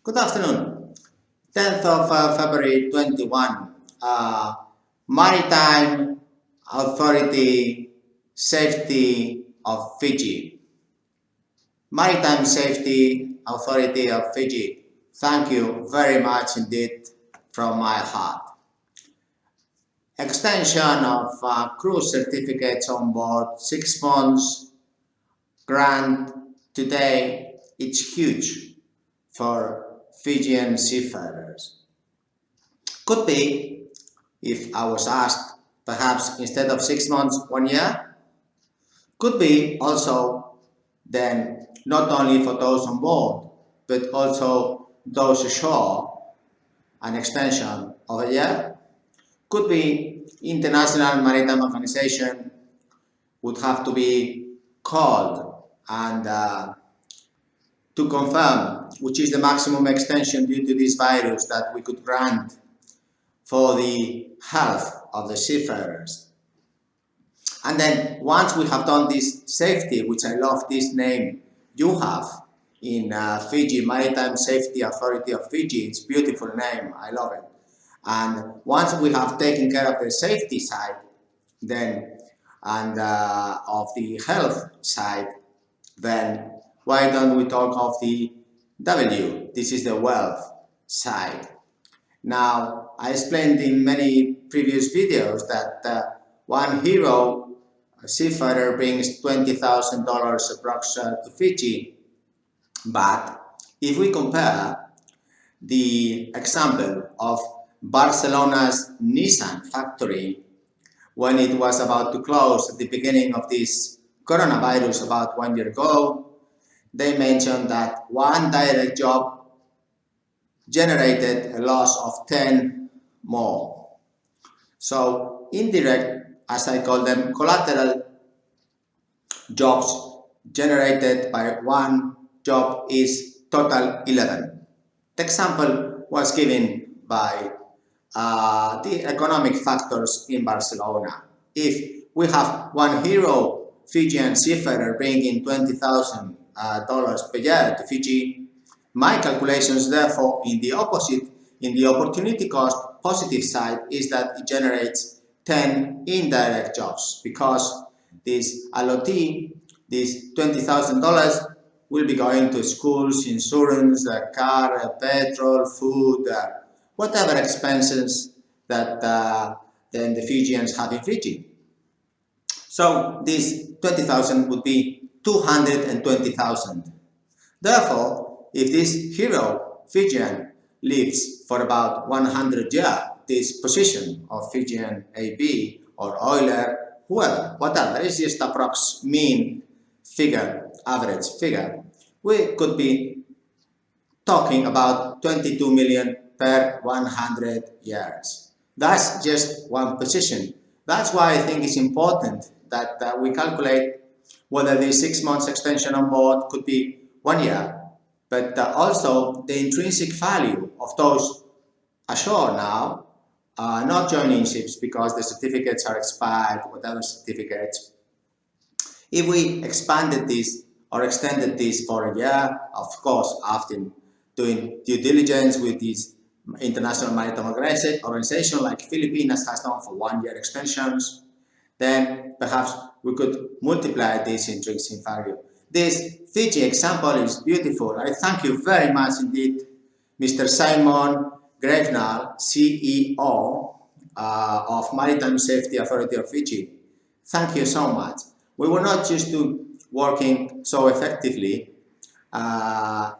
Good afternoon. 10th of February 21. Maritime Authority Safety of Fiji. Maritime Safety Authority of Fiji. Thank you very much indeed from my heart. Extension of cruise certificates on board, 6 months grant today. It's huge for Fijian seafarers. Could be, if I was asked, perhaps instead of 6 months, 1 year. Could be also then not only for those on board, but also those ashore, an extension of a year. Could be International Maritime Organization would have to be called and to confirm which is the maximum extension due to this virus that we could grant for the health of the seafarers. And then once we have done this safety, which I love this name you have in Fiji, Maritime Safety Authority of Fiji, it's a beautiful name, I love it. And once we have taken care of the safety side, then and of the health side, then why don't we talk of the W? This is the wealth side. Now, I explained in many previous videos that one hero seafarer brings $20,000 approx to Fiji. But if we compare the example of Barcelona's Nissan factory when it was about to close at the beginning of this coronavirus about 1 year ago, they mentioned that one direct job generated a loss of 10 more. So indirect, as I call them, collateral jobs generated by one job is total 11. The example was given by the economic factors in Barcelona. If we have one hero Fijian seafarer bringing $20,000 per year to Fiji, my calculations therefore in the opposite, in the opportunity cost positive side, is that it generates 10 indirect jobs because this allotee, this $20,000 will be going to schools, insurance, car, petrol, food, whatever expenses that then the Fijians have in Fiji. So this 20,000 would be 220,000. Therefore, if this hero Fijian lives for about 100 years, this position of Fijian AB or oiler, whoever, whatever, it's just approx mean figure, average figure, we could be talking about 22 million per 100 years. That's just one position. That's why I think it's important that we calculate whether the 6 months extension on board could be 1 year, but also the intrinsic value of those ashore now not joining ships because the certificates are expired, whatever certificates. If we expanded this or extended this for a year, of course, after doing due diligence with this International Maritime Organization like Filipinas has done for 1 year extensions, then perhaps we could multiply this intrinsic value. This Fiji example is beautiful. I thank you very much indeed, Mr. Simon Gregnall, CEO of Maritime Safety Authority of Fiji. Thank you so much. We were not used to working so effectively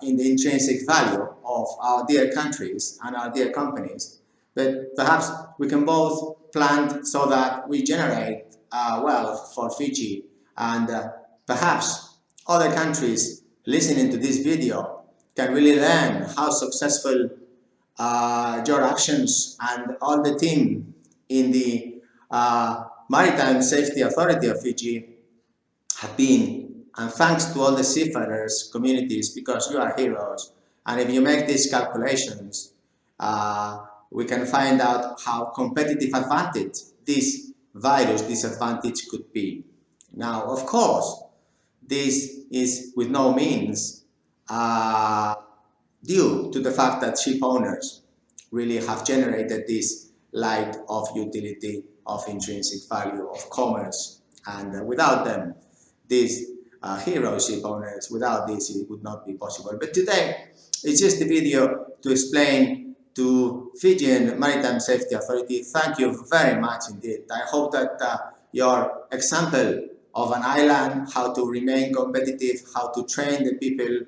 in the intrinsic value of our dear countries and our dear companies, but perhaps we can both plan so that we generate wealth for Fiji, and perhaps other countries listening to this video can really learn how successful your actions and all the team in the Maritime Safety Authority of Fiji have been. And thanks to all the seafarers communities, because you are heroes. And if you make these calculations, we can find out how competitive advantage this virus disadvantage could be. Now, of course, this is with no means due to the fact that ship owners really have generated this light of utility, of intrinsic value, of commerce. And without them, these hero ship owners, without this, it would not be possible. But today, it's just a video to explain to Fijian Maritime Safety Authority. Thank you very much indeed. I hope that your example of an island, how to remain competitive, how to train the people,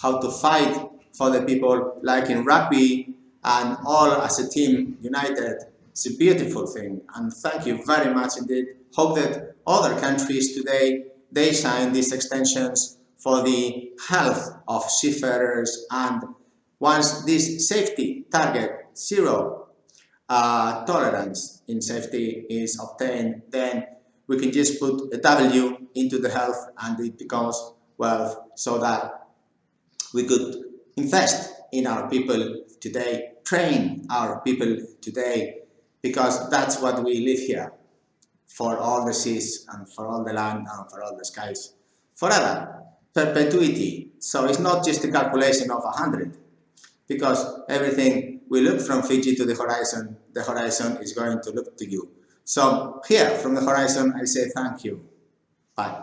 how to fight for the people, like in rugby, and all as a team united. It's a beautiful thing, and thank you very much indeed. Hope that other countries today, they sign these extensions for the health of seafarers, and once this safety target, zero tolerance in safety, is obtained, then we can just put a W into the health and it becomes wealth, so that we could invest in our people today, train our people today, because that's what we live here, for all the seas and for all the land and for all the skies, forever, perpetuity. So it's not just a calculation of 100, because everything we look from Fiji to the horizon is going to look to you. So here, from the horizon, I say thank you. Bye.